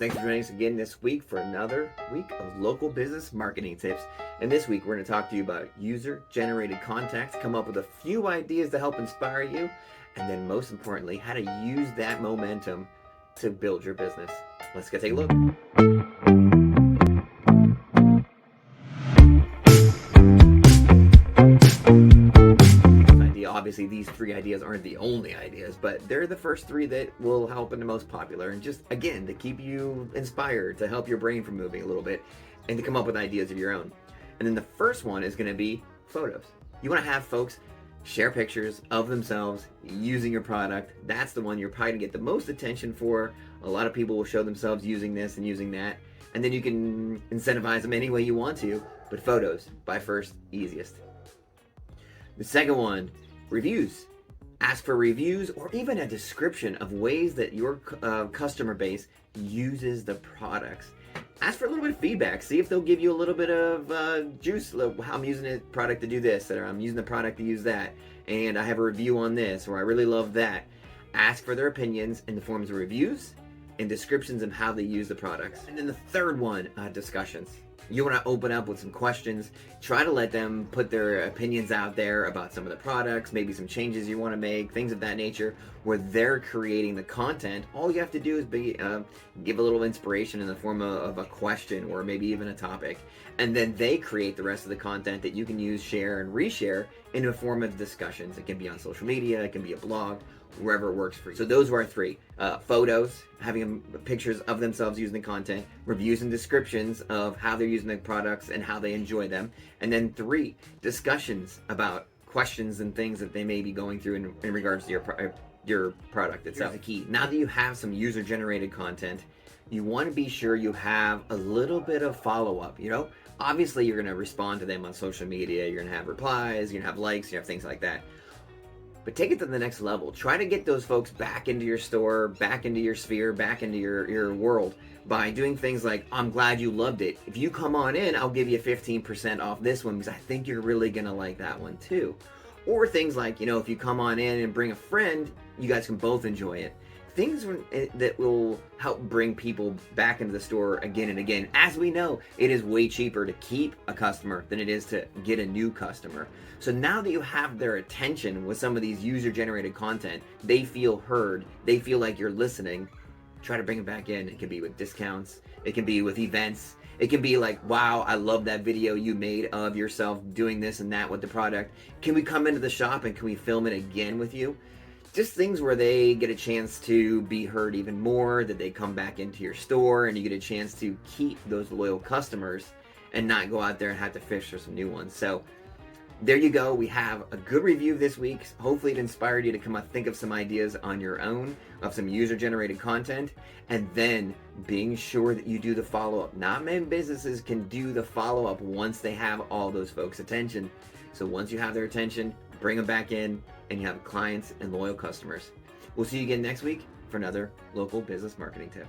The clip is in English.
Thanks for joining us again this week for another week of local business marketing tips. And this week we're going to talk to you about user-generated content, come up with a few ideas to help inspire you, and then most importantly, how to use that momentum to build your business. Let's go take a look. Obviously, these three ideas aren't the only ideas, but they're the first three that will help and the most popular. And just, again, to keep you inspired, to help your brain from moving a little bit, and to come up with ideas of your own. And then the first one is going to be photos. You want to have folks share pictures of themselves using your product. That's the one you're probably going to get the most attention for. A lot of people will show themselves using this and using that. And then you can incentivize them any way you want to, but photos, by first, easiest. The second one, reviews. Ask for reviews or even a description of ways that your customer base uses the products. Ask for a little bit of feedback. See if they'll give you a little bit of juice. How I'm using the product to do this, or I'm using the product to use that, and I have a review on this, or I really love that. Ask for their opinions in the forms of reviews and descriptions of how they use the products. And then the third one, discussions. You want to open up with some questions. Try to let them put their opinions out there about some of the products, maybe some changes you want to make, things of that nature, where they're creating the content. All you have to do is give a little inspiration in the form of a question or maybe even a topic. And then they create the rest of the content that you can use, share, and reshare in a form of discussions. It can be on social media, it can be a blog, wherever it works for you. So those were our three. Photos, having pictures of themselves using the content, reviews and descriptions of how they're using the products and how they enjoy them. And then three, discussions about questions and things that they may be going through in regards to your product itself. Here's the key. Now that you have some user-generated content, you want to be sure you have a little bit of follow-up, Obviously, you're going to respond to them on social media. You're going to have replies, you're going to have likes, you have things like that. But take it to the next level. Try to get those folks back into your store, back into your sphere, back into your world by doing things like, I'm glad you loved it. If you come on in, I'll give you 15% off this one because I think you're really going to like that one too. Or things like, if you come on in and bring a friend, you guys can both enjoy it. Things that will help bring people back into the store again and again. As we know, it is way cheaper to keep a customer than it is to get a new customer. So now that you have their attention with some of these user-generated content, they feel heard, they feel like you're listening. Try to bring them back in. It can be with discounts, it can be with events, it can be like, wow, I love that video you made of yourself doing this and that with the product. Can we come into the shop and can we film it again with you? Just things where they get a chance to be heard even more, that they come back into your store and you get a chance to keep those loyal customers and not go out there and have to fish for some new ones. So there you go. We have a good review this week. Hopefully it inspired you to come up, think of some ideas on your own of some user-generated content, and then being sure that you do the follow-up. Not many businesses can do the follow-up once they have all those folks' attention. So once you have their attention, bring them back in, and you have clients and loyal customers. We'll see you again next week for another local business marketing tip.